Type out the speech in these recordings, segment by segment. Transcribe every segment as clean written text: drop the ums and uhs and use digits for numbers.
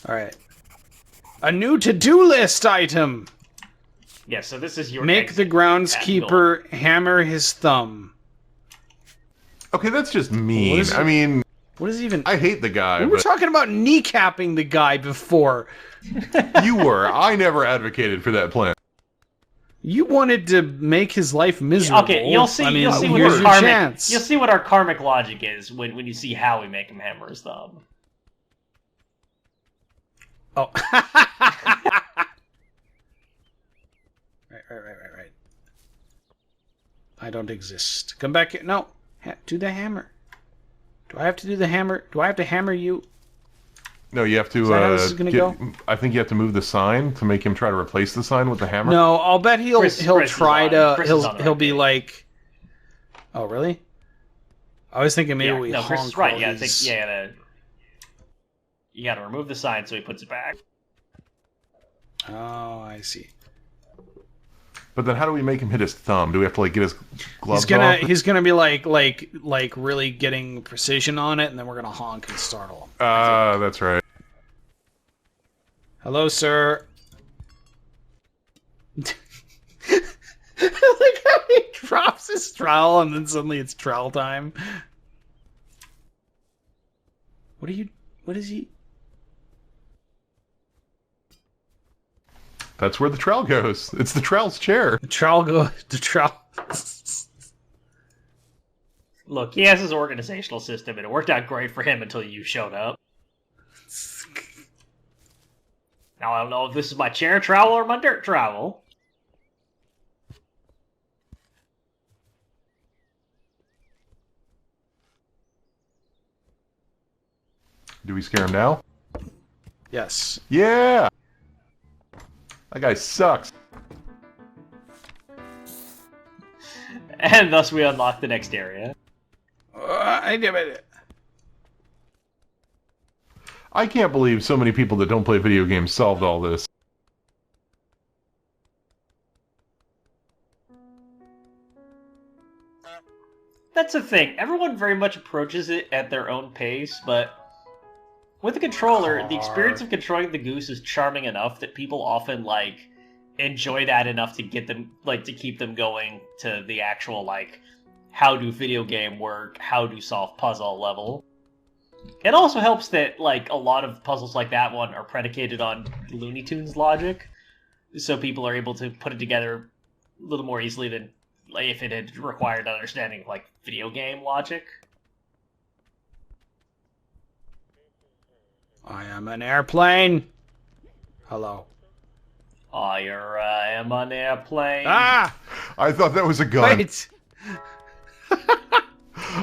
Alright. A new to-do list item! Yeah, so this is your Make the groundskeeper hammer his thumb. Okay, that's just mean. I mean... What is even... I hate the guy, We were talking about kneecapping the guy before. You were. I never advocated for that plan. You wanted to make his life miserable. Okay, you'll see. You'll see what our karmic logic is when you see how we make him hammer his thumb. Oh. Right. I don't exist. Come back here. No. Do the hammer. Do I have to do the hammer? Do I have to hammer you? No, you have to. Is that how this is gonna go? I think you have to move the sign to make him try to replace the sign with the hammer. No, I'll bet he'll be right. like. Oh really? I was thinking maybe we honk. Chris is right. You gotta remove the sign so he puts it back. Oh, I see. But then, how do we make him hit his thumb? Do we have to like get his gloves off? He's gonna be like really getting precision on it, and then we're gonna honk and startle him. That's right. Hello, sir. I like how he drops his trowel, and then suddenly it's trowel time. What is he? That's where the trowel goes. It's the trowel's chair. The trowel. Look, he has his organizational system, and it worked out great for him until you showed up. Now I don't know if this is my chair trowel or my dirt trowel. Do we scare him now? Yes. Yeah! That guy sucks. And thus we unlock the next area. I can't believe so many people that don't play video games solved all this. That's the thing. Everyone very much approaches it at their own pace, but with a controller, the experience of controlling the Goose is charming enough that people often enjoy that enough to get them to keep them going to the actual how do video game work, how do solve puzzle level. It also helps that a lot of puzzles like that one are predicated on Looney Tunes logic, so people are able to put it together a little more easily than if it had required understanding of video game logic. I am an airplane. Hello. I am an airplane. Ah! I thought that was a gun. Wait.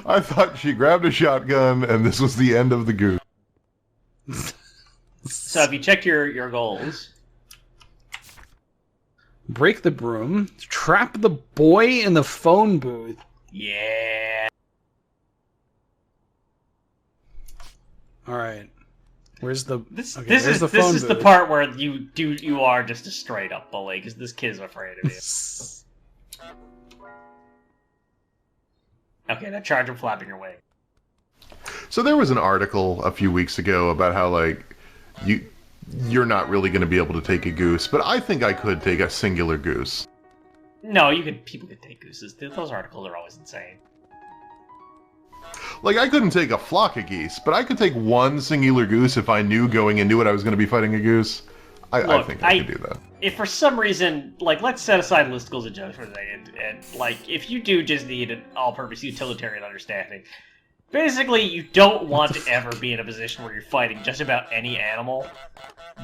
I thought she grabbed a shotgun and this was the end of the Goose. So have you checked your goals? Break the broom. Trap the boy in the phone booth. Yeah. Alright. Where's the... This okay, is the part where you are just a straight up bully, because this kid's afraid of you. Okay, now charge him flapping your wing. So there was an article a few weeks ago about how you're not really going to be able to take a goose, but I think I could take a singular goose. No, people could take gooses. Those articles are always insane. I couldn't take a flock of geese, but I could take one singular goose if I knew going into it I was going to be fighting a goose. I think I could do that. If for some reason, let's set aside listicles and jokes for a second, and if you do just need an all-purpose utilitarian understanding, basically you don't want to ever be in a position where you're fighting just about any animal,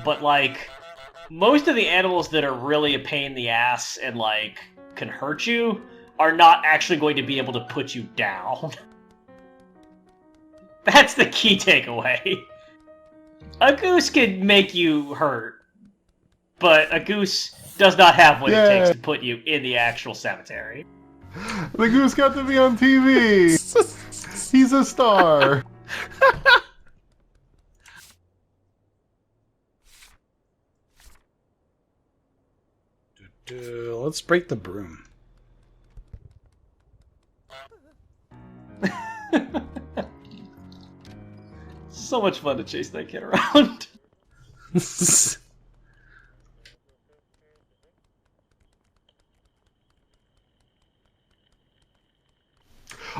but most of the animals that are really a pain in the ass and can hurt you are not actually going to be able to put you down. That's the key takeaway. A goose can make you hurt, but a goose does not have what it takes to put you in the actual cemetery. The goose got to be on TV! He's a star! Let's break the broom. So much fun to chase that kid around.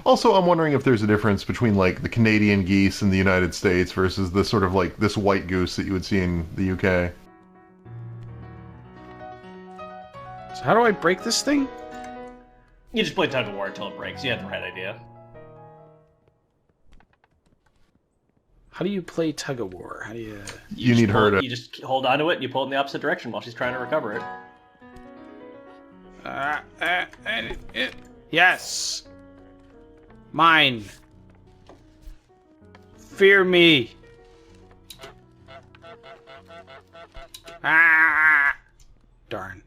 Also, I'm wondering if there's a difference between like the Canadian geese in the United States versus the sort of like this white goose that you would see in the UK. So how do I break this thing? You just play tug of war until it breaks. You have the right idea. How do you play tug of war? How do you? You need her to. You just hold onto it and you pull it in the opposite direction while she's trying to recover it. Yes. Mine. Fear me. Ah! Darn.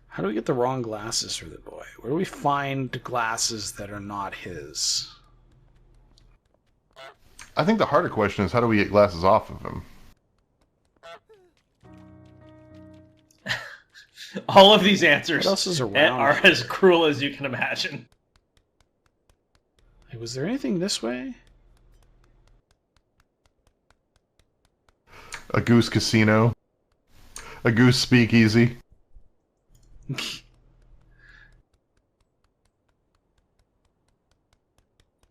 How do we get the wrong glasses for the boy? Where do we find glasses that are not his? I think the harder question is how do we get glasses off of him? All of these answers What else is around are here? as cruel as you can imagine. Hey, was there anything this way? A goose casino. A goose speakeasy.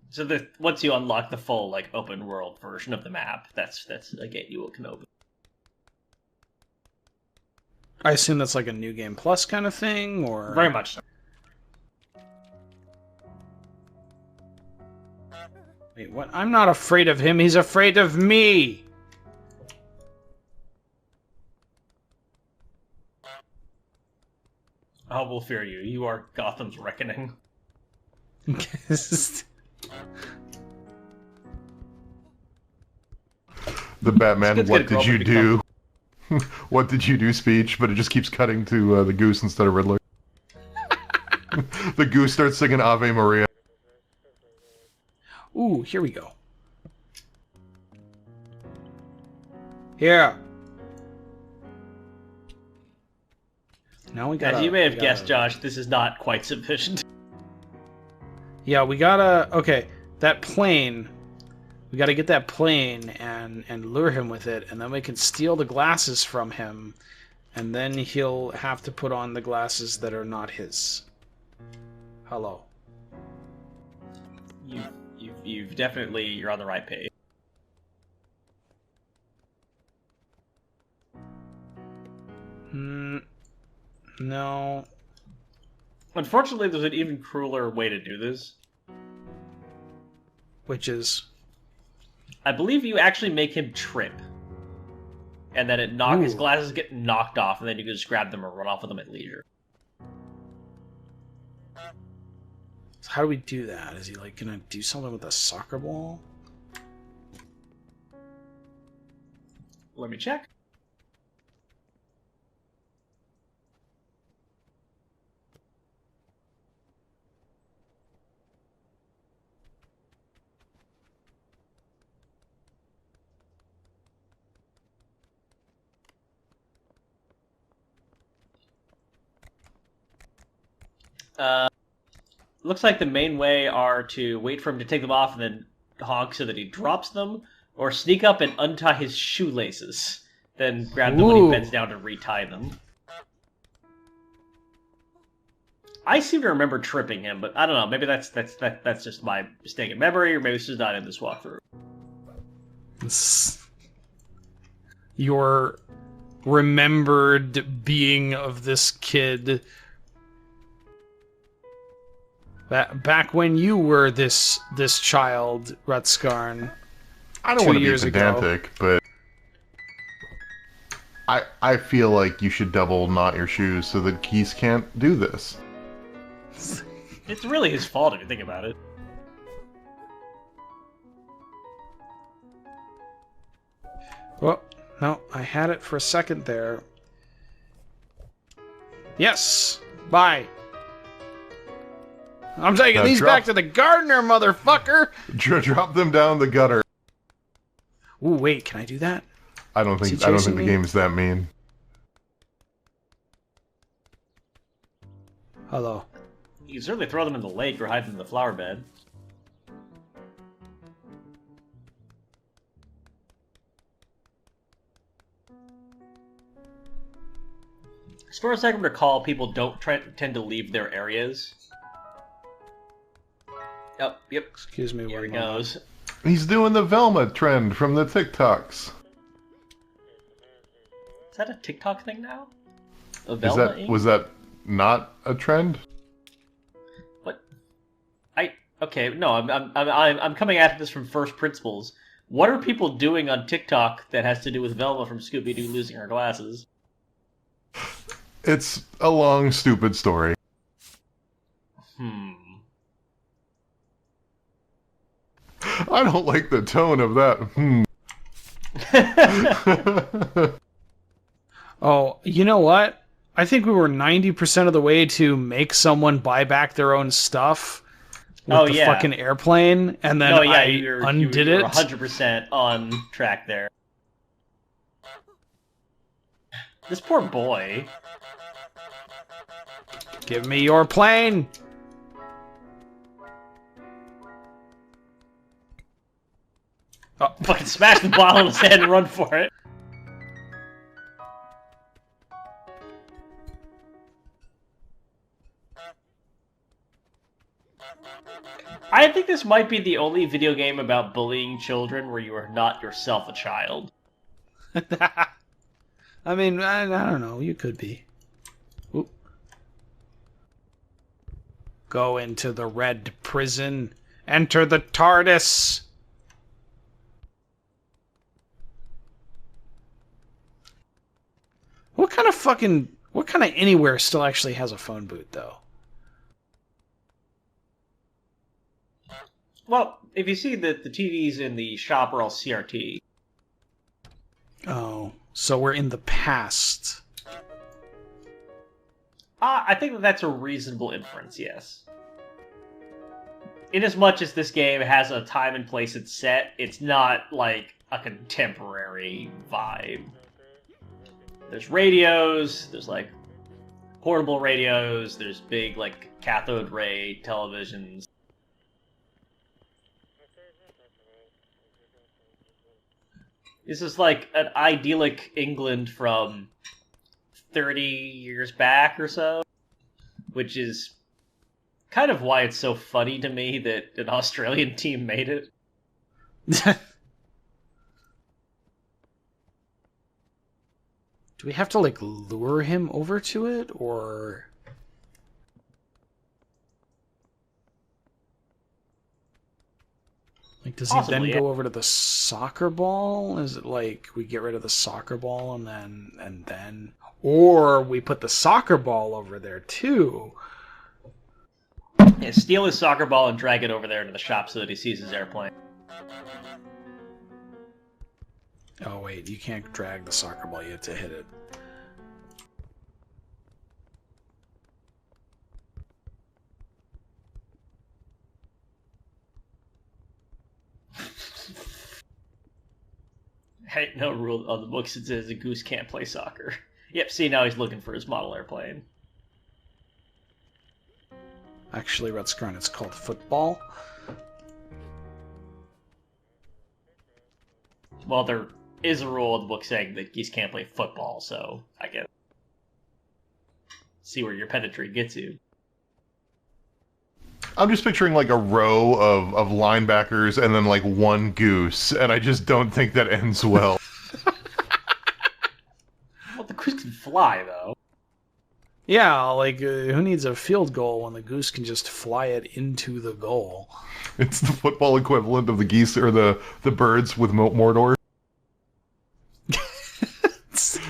So once you unlock the full like open world version of the map, that's a gate you can open. I assume that's like a New Game Plus kind of thing, or... Very much so. Wait, what? I'm not afraid of him, he's afraid of me! I will fear you. You are Gotham's reckoning. The Batman, It's what good did you do? What did you do speech, but it just keeps cutting to the goose instead of Riddler. The goose starts singing Ave Maria. Ooh, here we go. Here. Now we gotta... As you may have we guessed, gotta- Josh, this is not quite sufficient. Yeah, we gotta... Okay, that plane... We gotta get that plane and lure him with it, and then we can steal the glasses from him, and then he'll have to put on the glasses that are not his. Hello. You've definitely... You're on the right page. No. Unfortunately, there's an even crueler way to do this. Which is... I believe you actually make him trip. And then his Ooh. glasses get knocked off, and then you can just grab them or run off with them at leisure. So how do we do that? Is he like gonna do something with a soccer ball? Let me check. Looks like the main way are to wait for him to take them off and then honk so that he drops them, or sneak up and untie his shoelaces, then grab them when Ooh. he bends down to retie them. I seem to remember tripping him, but I don't know. Maybe that's just my mistaken memory, or maybe this is not in this walkthrough. Your remembered being of this kid back when you were this child, Rutskarn. I don't 2 want to be years ago. pedantic, but I feel like you should double knot your shoes so that geese can't do this. It's really his fault if you think about it. Well, no, I had it for a second there. Yes! Bye! I'm taking Now these drop- back to the gardener, motherfucker! Drop them down the gutter. Ooh, wait, can I do that? I don't Is think he the chasing me? game is that mean. Hello. You can certainly throw them in the lake or hide them in the flower bed. As far as I can recall, people don't tend to leave their areas. Yep. Excuse me. Here he one moment. goes. He's doing the Velma trend from the TikToks. Is that a TikTok thing now? A Velma ink? Was that not a trend? What? Okay. No, I'm coming at this from first principles. What are people doing on TikTok that has to do with Velma from Scooby-Doo losing her glasses? It's a long, stupid story. I don't like the tone of that. Oh, you know what? I think we were 90% of the way to make someone buy back their own stuff with the fucking airplane, and then I undid it. 100% on track there. This poor boy. Give me your plane! Oh, fucking smash the bottle in his head and run for it. I think this might be the only video game about bullying children where you are not yourself a child. I mean, I don't know. You could be. Oop. Go into the red prison. Enter the TARDIS. What kind of anywhere still actually has a phone booth, though? Well, if you see that the TVs in the shop are all CRT. Oh, so we're in the past. I think that's a reasonable inference, yes. Inasmuch as this game has a time and place it's set, it's not like a contemporary vibe. There's radios, there's like portable radios, there's big like cathode ray televisions. This is like an idyllic England from 30 years back or so, which is kind of why it's so funny to me that an Australian team made it. Do we have to, like, lure him over to it, or... Like, does he then go over to the soccer ball? Is it like we get rid of the soccer ball and then... Or we put the soccer ball over there, too. Yeah, steal his soccer ball and drag it over there into the shop so that he sees his airplane. Oh, wait, you can't drag the soccer ball. You have to hit it. Hey, no rule on the books that says a goose can't play soccer. Yep, see, now he's looking for his model airplane. Actually, Red Scrun, it's called football. Well, there is a rule in the book saying that geese can't play football, so I guess see where your pedantry gets you. I'm just picturing like a row of linebackers and then like one goose, and I just don't think that ends well. Well, the goose can fly, though. Yeah, like, who needs a field goal when the goose can just fly it into the goal? It's the football equivalent of the geese or the birds with Mordor.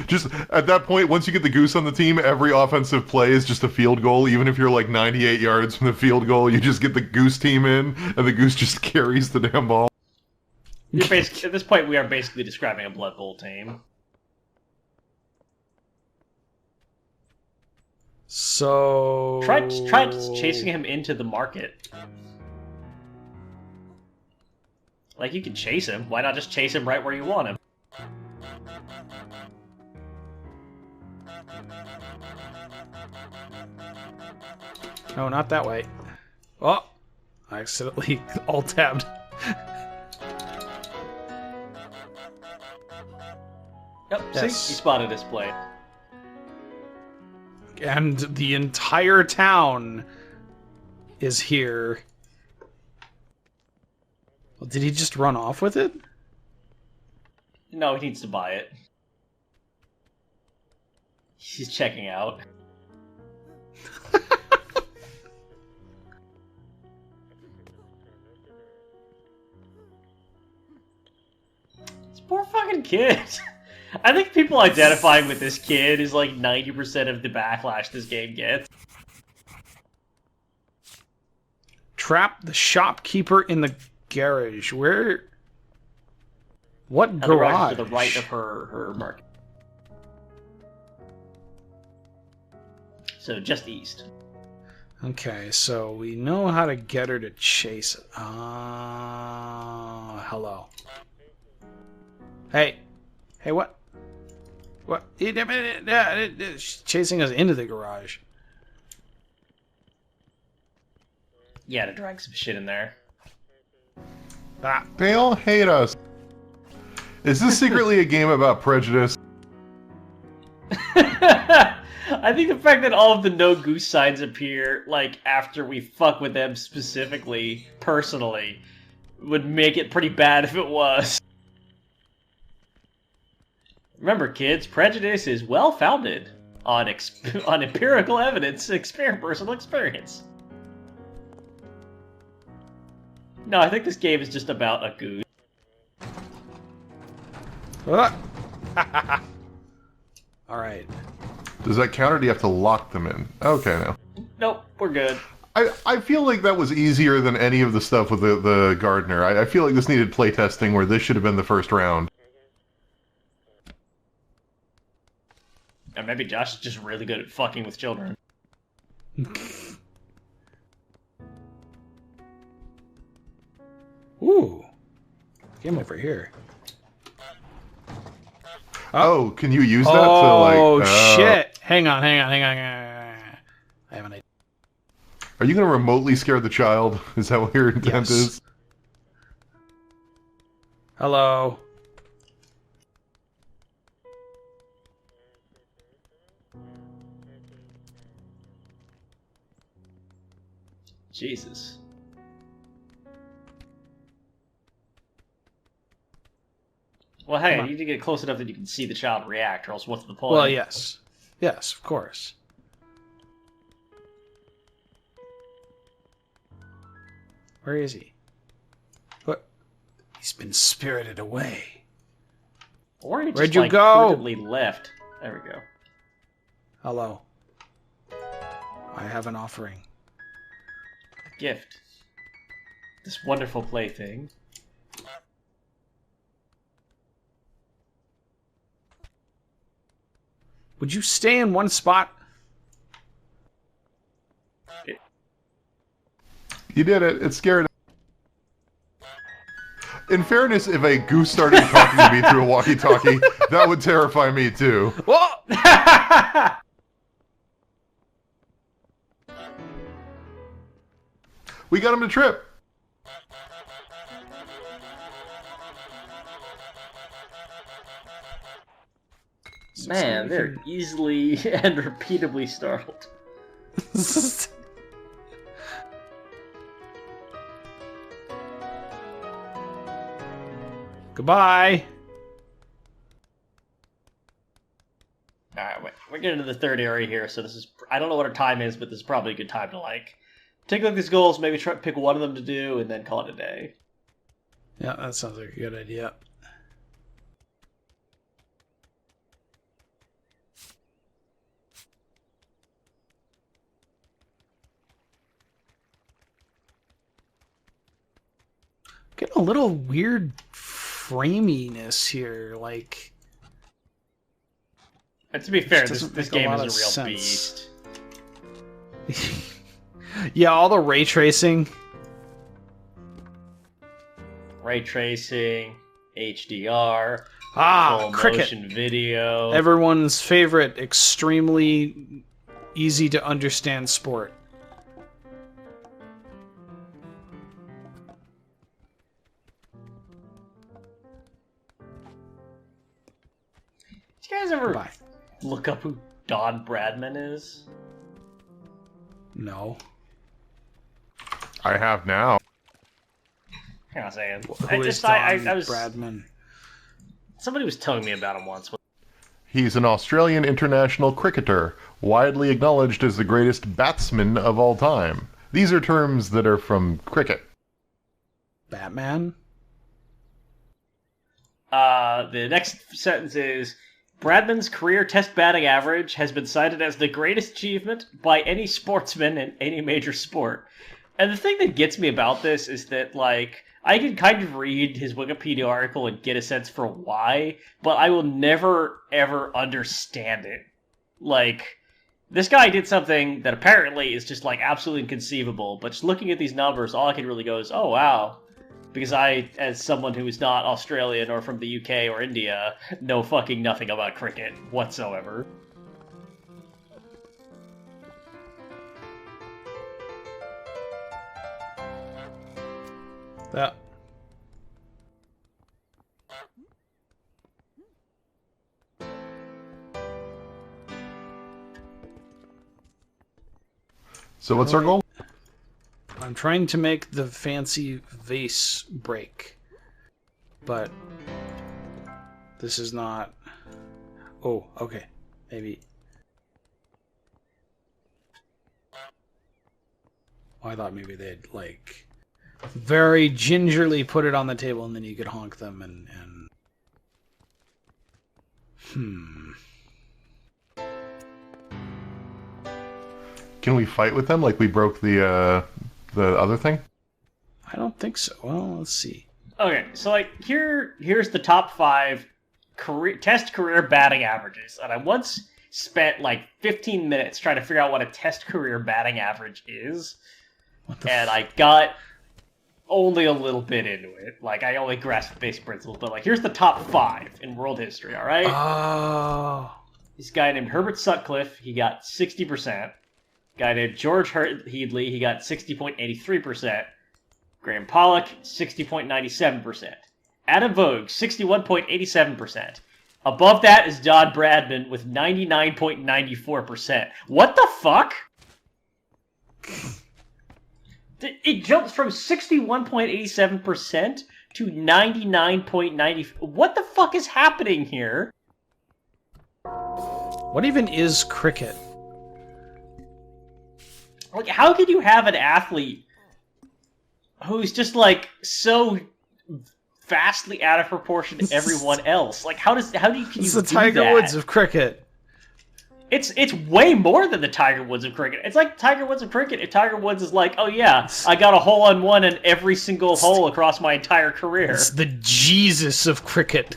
Just at that point, once you get the goose on the team, every offensive play is just a field goal. Even if you're like 98 yards from the field goal, you just get the goose team in, and the goose just carries the damn ball. You're basically, at this point, we are basically describing a Blood Bowl team. So... Try chasing him into the market. Like, you can chase him. Why not just chase him right where you want him? No, not that way. Oh! I accidentally alt-tabbed. Yep, Yes. see? You spotted his play. and the entire town is here. Well, did he just run off with it? No, he needs to buy it. He's checking out. This poor fucking kid. I think people identifying with this kid is like 90% of the backlash this game gets. Trap the shopkeeper in the garage. Where? What The garage? to the right of her market. So just east. Okay, so we know how to get her to chase it. Hello. Hey. Hey, what? What? She's chasing us into the garage. Yeah, to drag some shit in there. Ah. They all hate us. Is this secretly a game about prejudice? I think the fact that all of the no goose signs appear, like, after we fuck with them specifically, personally, would make it pretty bad if it was. Remember, kids, prejudice is well-founded on on empirical evidence, personal experience. No, I think this game is just about a goose. Alright. Does that count, or do you have to lock them in? Okay, now. Nope, we're good. I feel like that was easier than any of the stuff with the gardener. I feel like this needed playtesting, where this should have been the first round. And maybe Josh is just really good at fucking with children. Ooh. Game over here. Oh, can you use that to, like... Oh, shit! Hang on. I have an idea. Are you going to remotely scare the child? Is that what your intent Yes. is? Hello. Jesus. Well, hey, you need to get close enough that you can see the child react, or else what's the point? Well, yes. Yes, of course. Where is he? What? He's been spirited away. Or he just, Where'd you like, go? furtively left. There we go. Hello. I have an offering. A gift. This wonderful plaything. Would you stay in one spot? You did it. It scared him. In fairness, if a goose started talking to me through a walkie-talkie, that would terrify me too. Whoa! We got him to trip. Man, they're easily and repeatedly startled. Goodbye. Alright, we're getting to the third area here, so this is... I don't know what our time is, but this is probably a good time to, like, take a look at these goals, maybe try to pick one of them to do, and then call it a day. Yeah, that sounds like a good idea. Getting a little weird framiness here, like... And to be fair, This doesn't this make a game lot is a of real sense. beast. Yeah, all the ray tracing. Ray tracing, HDR, full cricket. motion video. Everyone's favorite, extremely easy to understand sport. Did you guys ever Bye. look up who Don Bradman is? No. I have now. Hang on a second. Who is Don Bradman? Somebody was telling me about him once. He's an Australian international cricketer, widely acknowledged as the greatest batsman of all time. These are terms that are from cricket. Batman? The next sentence is, Bradman's career test batting average has been cited as the greatest achievement by any sportsman in any major sport. And the thing that gets me about this is that, like, I can kind of read his Wikipedia article and get a sense for why, but I will never, ever understand it. Like, this guy did something that apparently is just, like, absolutely inconceivable, but just looking at these numbers, all I can really go is, oh, wow. Because I, as someone who is not Australian or from the UK or India, know fucking nothing about cricket whatsoever. Yeah. So what's our goal? I'm trying to make the fancy vase break. But this is not... Oh, okay. Maybe... I thought maybe they'd, like, very gingerly put it on the table and then you could honk them and... Can we fight with them like we broke the other thing? I don't think so. Well, let's see. Okay, so, like, here's the top 5 test career batting averages. And I once spent, like, 15 minutes trying to figure out what a test career batting average is. And I got only a little bit into it. Like, I only grasped basic principles. But, like, here's the top 5 in world history, alright? Oh. This guy named Herbert Sutcliffe, he got 60%. Guy named George Headley, he got 60.83%. Graham Pollock, 60.97%. Adam Vogue, 61.87%. Above that is Don Bradman with 99.94%. What the fuck? It jumps from 61.87% to 99.90%. What the fuck is happening here? What even is cricket? Like, how could you have an athlete who's just, like, so vastly out of proportion to everyone else? Like, can you do that? It's the Tiger Woods of cricket. It's way more than the Tiger Woods of cricket. It's like Tiger Woods of cricket. If Tiger Woods is like, oh yeah, I got a hole-in-one in every single hole across my entire career. It's the Jesus of cricket.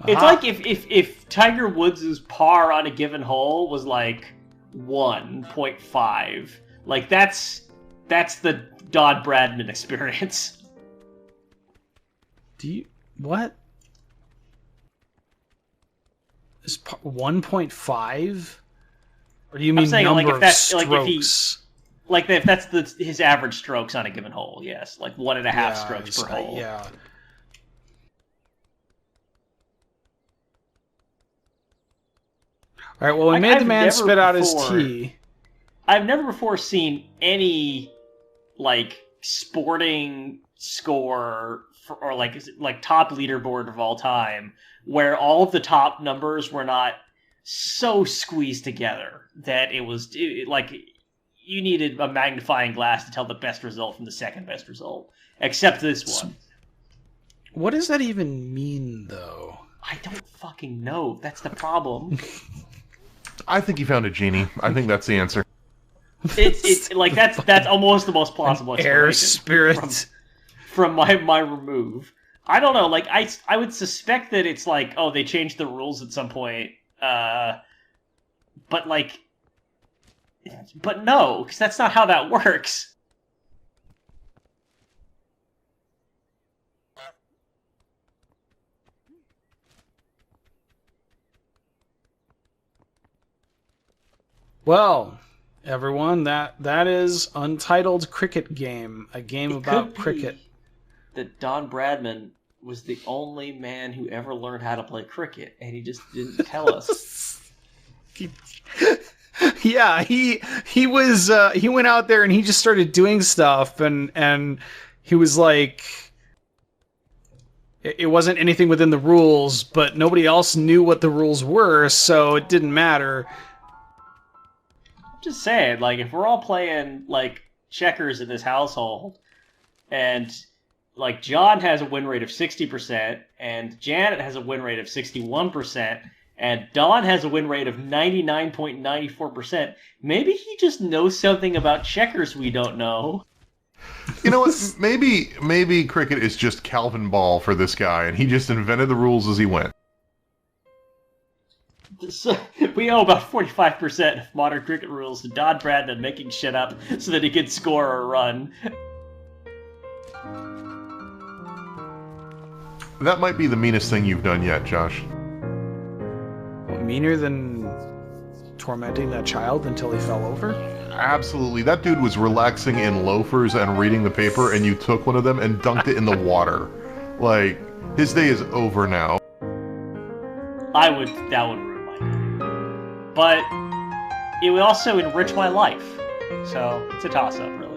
It's like if Tiger Woods' par on a given hole was like 1.5. Like, that's the Don Bradman experience. What? Is 1.5? Or do you mean saying, number like, if that's, of strokes? Like, if that's his average strokes on a given hole, yes. Like 1.5 strokes per hole. Yeah. Alright, well, we made the man spit out his tea. I've never before seen any, like, sporting score or like top leaderboard of all time where all of the top numbers were not so squeezed together that it was like you needed a magnifying glass to tell the best result from the second best result, except this one. What does that even mean, though? I don't fucking know. That's the problem. I think you found a genie. I think that's the answer. It's like that's almost the most plausible air spirit from my remove. I don't know. Like I would suspect that it's like, oh, they changed the rules at some point. But no, because that's not how that works. Well, everyone, that is Untitled Cricket Game, a game about cricket. That Don Bradman was the only man who ever learned how to play cricket, and he just didn't tell us. Yeah, he was he went out there and he just started doing stuff, and he was like, it wasn't anything within the rules, but nobody else knew what the rules were, so it didn't matter. Just saying, like, if we're all playing like checkers in this household, and like John has a win rate of 60%, and Janet has a win rate of 61%, and Don has a win rate of 99.94%, maybe he just knows something about checkers we don't know. You know what? Maybe cricket is just Calvin Ball for this guy, and he just invented the rules as he went. So, we owe about 45% of modern cricket rules to Don Bradman making shit up so that he could score a run. That might be the meanest thing you've done yet, Josh. Meaner than tormenting that child until he fell over? Absolutely. That dude was relaxing in loafers and reading the paper, and you took one of them and dunked it in the water. Like, his day is over now. That would ruin my day. But it would also enrich my life. So, it's a toss-up, really.